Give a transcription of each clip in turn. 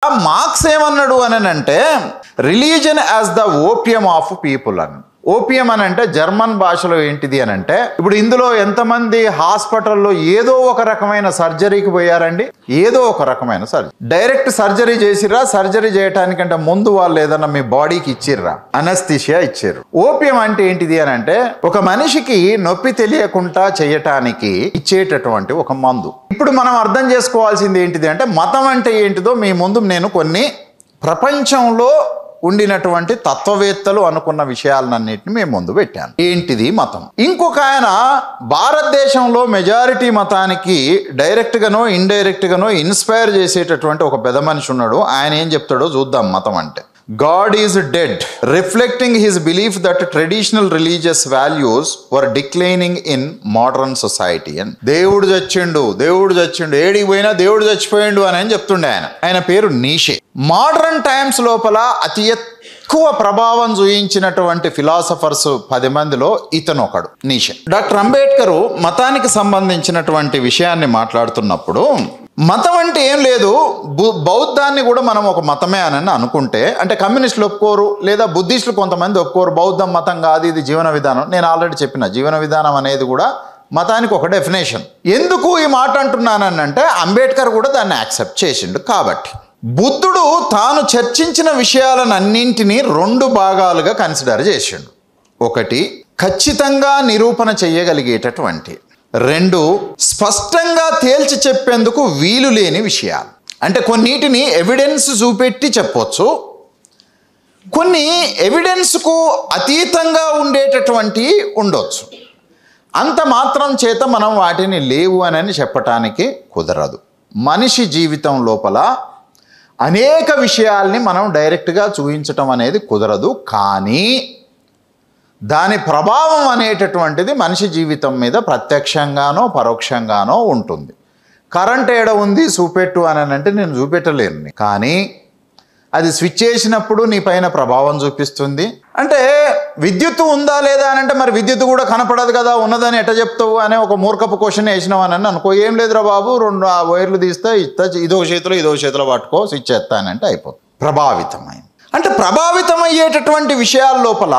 ఆ మార్క్స్ ఏమన్నాడు అని అంటే religion as the opium of people అని. ఓపియం అని అంటే జర్మన్ భాషలో ఏంటిది అని అంటే, ఇప్పుడు ఇందులో ఎంతమంది హాస్పిటల్లో ఏదో ఒక రకమైన సర్జరీకి పోయారండి? ఏదో ఒక రకమైన సర్జరీ. డైరెక్ట్ సర్జరీ చేసిర్రా? సర్జరీ చేయటానికంటే ముందు వాళ్ళు ఏదన్నా మీ బాడీకి ఇచ్చిర్రా? అనస్థీషియా ఇచ్చారు. ఓపియం అంటే ఏంటిది అని అంటే ఒక మనిషికి నొప్పి తెలియకుండా చేయటానికి ఇచ్చేటటువంటి ఒక మందు. ఇప్పుడు మనం అర్థం చేసుకోవాల్సింది ఏంటిది అంటే మతం అంటే ఏంటిదో మీ ముందు నేను కొన్ని ప్రపంచంలో ఉండినటువంటి తత్వవేత్తలు అనుకున్న విషయాలన్నింటినీ మేము ముందు పెట్టాను. ఏంటిది మతం? ఇంకొక ఆయన భారతదేశంలో మెజారిటీ మతానికి డైరెక్ట్గానో ఇండైరెక్ట్గానో ఇన్స్పైర్ చేసేటటువంటి ఒక పెద్ద మనిషి ఉన్నాడు. ఆయన ఏం చెప్తాడో చూద్దాం. మతం అంటే God is dead, reflecting his belief that traditional religious values were declining in modern society. And దేవుడు చచ్చిండు ఏడికి పోయినా దేవుడు చచ్చిపోయిండు అని చెప్తుండే ఆయన పేరు నీషే. మోడర్న్ టైమ్స్ లోపల అతి ఎక్కువ ప్రభావం చూయించినటువంటి ఫిలాసఫర్స్ 10 మందిలో ఇతను ఒకడు, నీషే. డాక్టర్ అంబేద్కర్ మతానికి సంబంధించినటువంటి విషయాన్ని మాట్లాడుతున్నప్పుడు మతం అంటే ఏం లేదు, బౌద్ధాన్ని కూడా మనం ఒక మతమే అని అనుకుంటే, అంటే కమ్యూనిస్టులు ఒప్పుకోరు, లేదా బుద్ధిస్టులు కొంతమంది ఒప్పుకోరు, బౌద్ధం మతం కాదు, ఇది జీవన విధానం. నేను ఆల్రెడీ చెప్పిన జీవన విధానం అనేది కూడా మతానికి ఒక డెఫినేషన్. ఎందుకు ఈ మాట అంటున్నానంటే అంబేద్కర్ కూడా దాన్ని యాక్సెప్ట్ చేసిండు. కాబట్టి బుద్ధుడు తాను చర్చించిన విషయాలన్నింటినీ 2 భాగాలుగా కన్సిడర్ చేసిండు. ఒకటి ఖచ్చితంగా నిరూపణ చేయగలిగేటటువంటి, 2 స్పష్టంగా తేల్చి చెప్పేందుకు వీలు లేని విషయాలు. అంటే కొన్నిటిని ఎవిడెన్స్ చూపెట్టి చెప్పొచ్చు, కొన్ని ఎవిడెన్స్కు అతీతంగా ఉండేటటువంటి ఉండొచ్చు. అంత మాత్రం చేత మనం వాటిని లేవు అని చెప్పటానికి కుదరదు. మనిషి జీవితం లోపల అనేక విషయాల్ని మనం డైరెక్ట్గా చూపించటం అనేది కుదరదు. కానీ దాని ప్రభావం అనేటటువంటిది మనిషి జీవితం మీద ప్రత్యక్షంగానో పరోక్షంగానో ఉంటుంది. కరెంట్ ఏడ ఉంది చూపెట్టు అని అంటే నేను చూపెట్టలేను, కానీ అది స్విచ్ చేసినప్పుడు నీ పైన ప్రభావం చూపిస్తుంది. అంటే విద్యుత్తు ఉందా లేదా అని అంటే మరి విద్యుత్తు కూడా కనపడదు కదా, ఉన్నదని ఎట్ట చెప్తావు అనే ఒక మూర్ఖపు క్వశ్చన్ వేసినావు అని అనుకో. ఏం లేదురా బాబు, 2 వైర్లు తీస్తే ఇదో చేతిలో పట్టుకో, స్విచ్ చేస్తానంటే అయిపోతుంది. ప్రభావితమైంది అంటే ప్రభావితమయ్యేటటువంటి విషయాల లోపల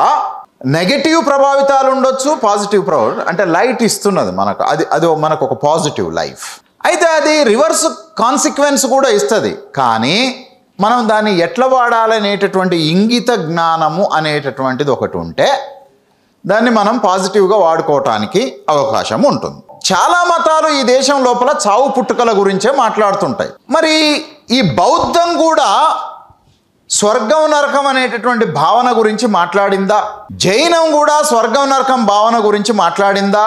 నెగటివ్ ప్రభావితాలు ఉండొచ్చు, పాజిటివ్ ప్రభావం. అంటే లైట్ ఇస్తున్నది మనకు, అది మనకు ఒక పాజిటివ్ లైఫ్. అయితే అది రివర్స్ కాన్సిక్వెన్స్ కూడా ఇస్తుంది. కానీ మనం దాన్ని ఎట్లా వాడాలనేటటువంటి ఇంగిత జ్ఞానము అనేటటువంటిది ఒకటి ఉంటే దాన్ని మనం పాజిటివ్గా వాడుకోవటానికి అవకాశం ఉంటుంది. చాలా మతాలు ఈ దేశం లోపల చావు పుట్టుకల గురించే మాట్లాడుతుంటాయి. మరి ఈ బౌద్ధం కూడా స్వర్గం నరకం అనేటటువంటి భావన గురించి మాట్లాడిందా? జైనం కూడా స్వర్గం నరకం భావన గురించి మాట్లాడిందా?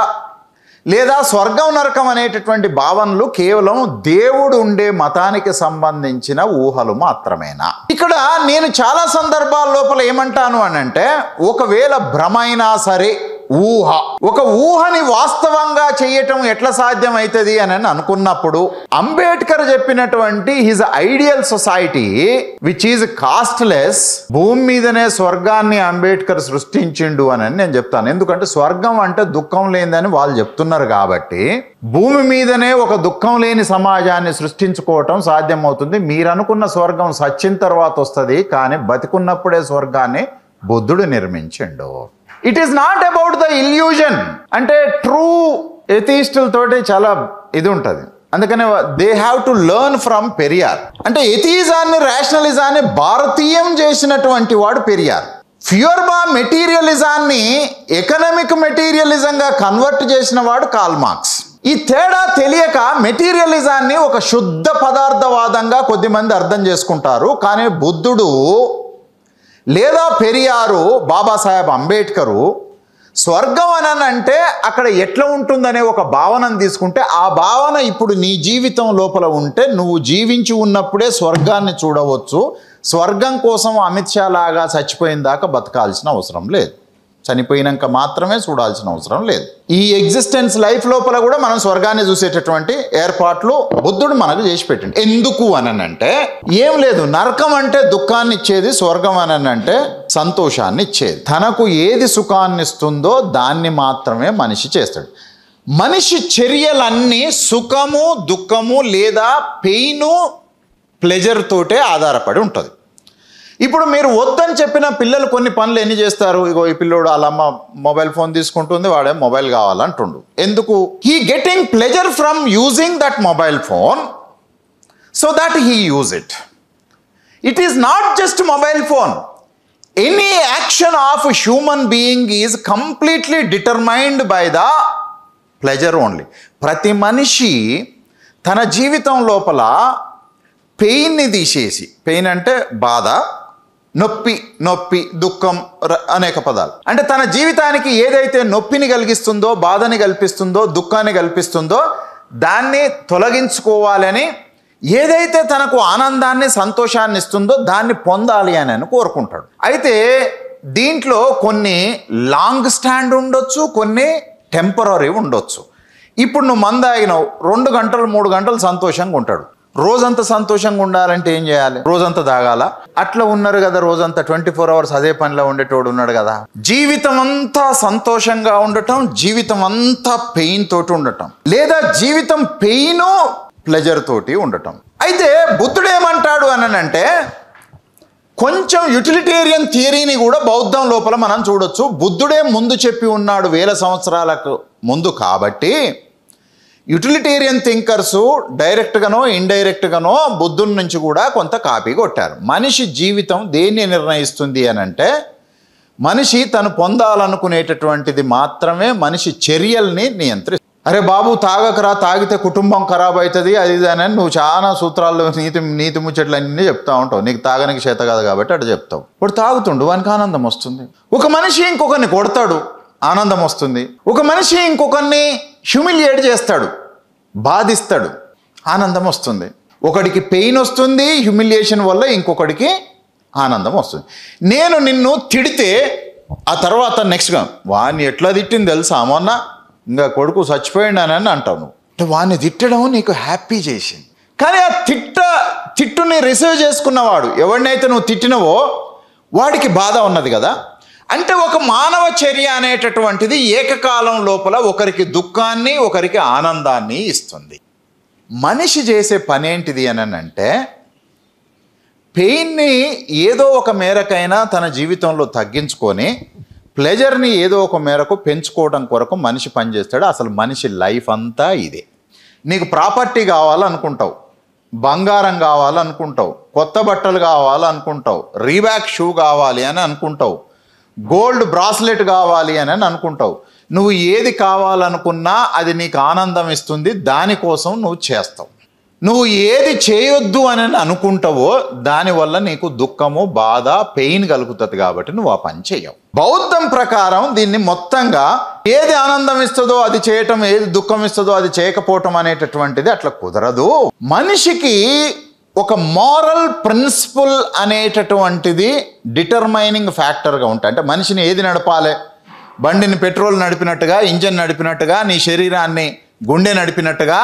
లేదా స్వర్గం నరకం అనేటటువంటి భావనలు కేవలం దేవుడు ఉండే మతానికి సంబంధించిన ఊహలు మాత్రమేనా? ఇక్కడ నేను చాలా సందర్భాల లోపల ఏమంటాను అని అంటే, ఒకవేళ భ్రమ అయినా సరే ఊహ, ఒక ఊహని వాస్తవంగా చేయటం ఎట్లా సాధ్యం అవుతుంది అని అనుకున్నప్పుడు అంబేద్కర్ చెప్పినటువంటి his ideal society which is costless, భూమి మీదనే స్వర్గాన్ని అంబేద్కర్ సృష్టించిండు అని నేను చెప్తాను. ఎందుకంటే స్వర్గం అంటే దుఃఖం లేదని వాళ్ళు చెప్తున్నారు కాబట్టి భూమి మీదనే ఒక దుఃఖం లేని సమాజాన్ని సృష్టించుకోవటం సాధ్యమవుతుంది. మీరు అనుకున్న స్వర్గం సచ్చిన తర్వాత వస్తుంది, కానీ బతికున్నప్పుడే స్వర్గాన్ని బుద్ధుడు నిర్మించిండు. It is not about the illusion. అంటే ట్రూ ఎథీస్టులతోటి చాలా ఇది ఉంటుంది. అందుకనే they have to learn from Periyar. అంటే ఎథీజాన్ని, రేషనలిజాన్ని భారతీయం చేసినటువంటి వాడు పెరియార్. ఫ్యూర్బా మెటీరియలిజాన్ని ఎకనామిక్ మెటీరియలిజంగా కన్వర్ట్ చేసిన వాడు కార్ల్ మార్క్స్. ఈ తేడా తెలియక మెటీరియలిజాన్ని ఒక శుద్ధ పదార్థవాదంగా కొద్దిమంది అర్థం చేసుకుంటారు. కానీ బుద్ధుడు లేదా పెరియారు, బాబాసాహెబ్ అంబేద్కరు స్వర్గం అని అంటే అక్కడ ఎట్లా ఉంటుందనే ఒక భావనను తీసుకుంటే, ఆ భావన ఇప్పుడు నీ జీవితం లోపల ఉంటే నువ్వు జీవించి ఉన్నప్పుడే స్వర్గాన్ని చూడవచ్చు. స్వర్గం కోసం అమిత్ షా లాగా చచ్చిపోయిన దాకా బతకాల్సిన అవసరం లేదు, చనిపోయినాక మాత్రమే చూడాల్సిన అవసరం లేదు. ఈ ఎగ్జిస్టెన్స్ లైఫ్ లోపల కూడా మనం స్వర్గాన్ని చూసేటటువంటి ఏర్పాట్లు బుద్ధుడు మనకు చేసి పెట్టిండు. ఎందుకు అని అంటే ఏం లేదు, నరకం అంటే దుఃఖాన్ని ఇచ్చేది, స్వర్గం అని అంటే సంతోషాన్ని ఇచ్చేది. తనకు ఏది సుఖాన్ని ఇస్తుందో దాన్ని మాత్రమే మనిషి చేస్తాడు. మనిషి చర్యలన్నీ సుఖము దుఃఖము లేదా పెయిను ప్లెజర్ తోటే ఆధారపడి ఉంటుంది. ఇప్పుడు మీరు వద్దని చెప్పిన పిల్లలు కొన్ని పనులు ఎన్ని చేస్తారు? ఇగో ఈ పిల్లోడు వాళ్ళ అమ్మ మొబైల్ ఫోన్ తీసుకుంటుంది, వాడే మొబైల్ కావాలంటుండు. ఎందుకు? He getting pleasure from using that mobile phone, so that he use it. It is not just mobile phone. Any action of human being is completely determined by the pleasure only. ప్రతి మనిషి తన జీవితం లోపల పెయిన్ని తీసేసి, pain అంటే బాధ, నొప్పి, దుఃఖం, అనేక పదాలు. అంటే తన జీవితానికి ఏదైతే నొప్పిని కలిగిస్తుందో, బాధని కల్పిస్తుందో, దుఃఖాన్ని కల్పిస్తుందో దాన్ని తొలగించుకోవాలని, ఏదైతే తనకు ఆనందాన్ని, సంతోషాన్ని ఇస్తుందో దాన్ని పొందాలి అని కోరుకుంటాడు. అయితే దీంట్లో కొన్ని లాంగ్ స్టాండ్ ఉండొచ్చు, కొన్ని టెంపరరీ ఉండొచ్చు. ఇప్పుడు నువ్వు మందాగినావు, 2 గంటలు 3 గంటలు సంతోషంగా ఉంటాడు. రోజంతా సంతోషంగా ఉండాలంటే ఏం చేయాలి? రోజంతా తాగాల? అట్లా ఉన్నారు కదా, రోజంతా 24 hours అదే పనిలో ఉండేటోడు ఉన్నాడు కదా. జీవితం అంతా సంతోషంగా ఉండటం, జీవితం అంతా పెయిన్ తోటి ఉండటం, లేదా జీవితం పెయిన్ ప్లెజర్ తోటి ఉండటం. అయితే బుద్ధుడు ఏమంటాడు అంటే, కొంచెం యూటిలిటేరియన్ థియరీని కూడా బౌద్ధం లోపల మనం చూడొచ్చు. బుద్ధుడే ముందు చెప్పి ఉన్నాడు 1000 సంవత్సరాలకు ముందు. కాబట్టి యూటిలిటేరియన్ థింకర్సు డైరెక్ట్గానో ఇండైరెక్ట్గానో బుద్ధుని నుంచి కూడా కొంత కాపీ కొట్టారు. మనిషి జీవితం దేన్ని నిర్ణయిస్తుంది అంటే, మనిషి తను పొందాలనుకునేటటువంటిది మాత్రమే మనిషి చర్యల్ని నియంత్రిస్తుంది. అరే బాబు తాగకరా, తాగితే కుటుంబం ఖరాబ్ అవుతుంది, అది ఇది అని నువ్వు చాలా సూత్రాలు, నీతి ముచ్చట్లు అన్నీ చెప్తా ఉంటావు. నీకు తాగనికి చేత కాదు కాబట్టి అటు చెప్తావు. ఇప్పుడు తాగుతుండు, వానికి ఆనందం వస్తుంది. ఒక మనిషి ఇంకొకరిని కొడతాడు, ఆనందం వస్తుంది. ఒక మనిషి ఇంకొకరిని హ్యూమిలియేట్ చేస్తాడు, బాధిస్తాడు, ఆనందం వస్తుంది. ఒకడికి పెయిన్ వస్తుంది హ్యూమిలియేషన్ వల్ల, ఇంకొకడికి ఆనందం వస్తుంది. నేను నిన్ను తిడితే ఆ తర్వాత నెక్స్ట్గా వాడిని ఎట్లా తిట్టింది తెలుసా, మొన్న ఇంకా కొడుకు చచ్చిపోయింది అని అంటావు నువ్వు. అంటే వాడిని తిట్టడం నీకు హ్యాపీ చేసింది. కానీ ఆ తిట్టుని రిసీవ్ చేసుకున్నవాడు, ఎవరినైతే నువ్వు తిట్టినవో వాడికి బాధ ఉన్నది కదా. అంటే ఒక మానవ చర్య అనేటటువంటిది ఏకకాలం లోపల ఒకరికి దుఃఖాన్ని, ఒకరికి ఆనందాన్ని ఇస్తుంది. మనిషి చేసే పని ఏంటిది అంటే, పెయిన్ని ఏదో ఒక మేరకైనా తన జీవితంలో తగ్గించుకొని ప్లెజర్ని ఏదో ఒక మేరకు పెంచుకోవడం కొరకు మనిషి పనిచేస్తాడు. అసలు మనిషి లైఫ్ అంతా ఇదే. నీకు ప్రాపర్టీ కావాలనుకుంటావు, బంగారం కావాలనుకుంటావు, కొత్త బట్టలు కావాలనుకుంటావు, రీబ్యాక్ షూ కావాలి అని అనుకుంటావు, గోల్డ్ బ్రాస్లెట్ కావాలి అని అనుకుంటావు. నువ్వు ఏది కావాలనుకున్నా అది నీకు ఆనందం ఇస్తుంది, దానికోసం నువ్వు చేస్తావు. నువ్వు ఏది చేయొద్దు అని అనుకుంటావో దానివల్ల నీకు దుఃఖము, బాధ, పెయిన్ కలుగుతుంది కాబట్టి నువ్వు ఆ పని చేయవు. బౌద్ధం ప్రకారం దీన్ని మొత్తంగా ఏది ఆనందం ఇస్తుందో అది చేయటం, ఏది దుఃఖం ఇస్తుందో అది చేయకపోవటం అనేటటువంటిది అట్లా కుదరదు. మనిషికి ఒక మారల్ ప్రిన్సిపల్ అనేటటువంటిది డిటర్మైనింగ్ ఫ్యాక్టర్గా ఉంటాయి. అంటే మనిషిని ఏది నడపాలి, బండిని పెట్రోల్ నడిపినట్టుగా, ఇంజన్ నడిపినట్టుగా, నీ శరీరాన్ని గుండె నడిపినట్టుగా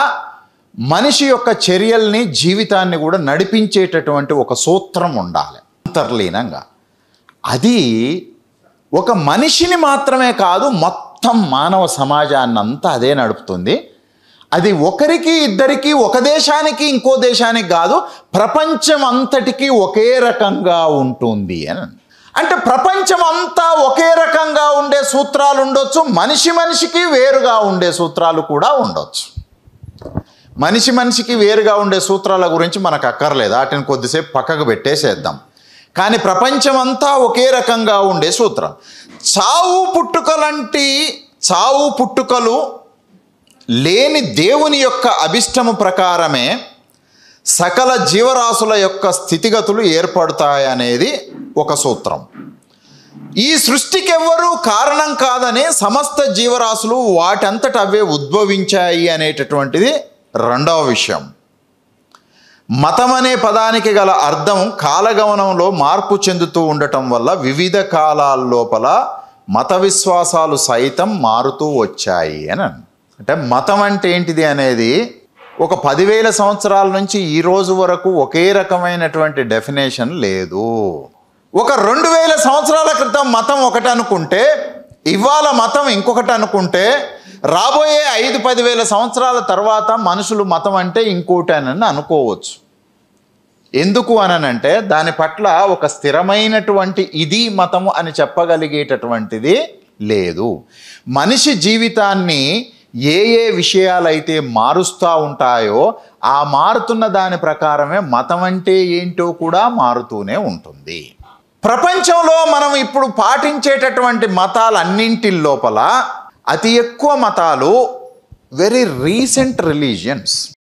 మనిషి యొక్క చర్యల్ని, జీవితాన్ని కూడా నడిపించేటటువంటి ఒక సూత్రం ఉండాలి అంతర్లీనంగా. అది ఒక మనిషిని మాత్రమే కాదు, మొత్తం మానవ సమాజాన్ని అంతా అదే నడుపుతుంది. అది ఒకరికి, ఇద్దరికి, ఒక దేశానికి ఇంకో దేశానికి కాదు, ప్రపంచం అంతటికీ ఒకే రకంగా ఉంటుంది అని. అంటే ప్రపంచం అంతా ఒకే రకంగా ఉండే సూత్రాలు ఉండొచ్చు, మనిషికి వేరుగా ఉండే సూత్రాలు కూడా ఉండొచ్చు. మనిషికి వేరుగా ఉండే సూత్రాల గురించి మనకు అక్కర్లేదు, వాటిని కొద్దిసేపు పక్కకు పెట్టేసేద్దాం. కానీ ప్రపంచం అంతా ఒకే రకంగా ఉండే సూత్రం. చావు పుట్టుకలు లేని దేవుని యొక్క అభిష్టము ప్రకారమే సకల జీవరాశుల యొక్క స్థితిగతులు ఏర్పడతాయనేది ఒక సూత్రం. ఈ సృష్టికి ఎవ్వరూ కారణం కాదని సమస్త జీవరాశులు వాటంతట అవే ఉద్భవించాయి అనేటటువంటిది రెండవ విషయం. మతం అనే పదానికి గల అర్థం కాలగమనంలో మార్పు చెందుతూ ఉండటం వల్ల వివిధ కాలాల లోపల మత విశ్వాసాలు సైతం మారుతూ వచ్చాయి అని. అంటే మతం అంటే ఏంటిది అనేది ఒక 10,000 సంవత్సరాల నుంచి ఈ రోజు వరకు ఒకే రకమైనటువంటి డెఫినేషన్ లేదు. ఒక 2,000 సంవత్సరాల క్రితం మతం ఒకటి అనుకుంటే, ఇవాళ మతం ఇంకొకటి అనుకుంటే, రాబోయే 5-10,000 సంవత్సరాల తర్వాత మనుషులు మతం అంటే ఇంకోటి అని అనుకోవచ్చు. ఎందుకు అనంటే దాని పట్ల ఒక స్థిరమైనటువంటి ఇది మతము అని చెప్పగలిగేటటువంటిది లేదు. మనిషి జీవితాన్ని ఏ ఏ విషయాలైతే మారుస్తూ ఉంటాయో ఆ మారుతున్న దాని ప్రకారమే మతం అంటే ఏంటో కూడా మారుతూనే ఉంటుంది. ప్రపంచంలో మనం ఇప్పుడు పాటించేటటువంటి మతాలన్నింటి లోపల అతి ఎక్కువ మతాలు వెరీ రీసెంట్ రిలీజియన్స్.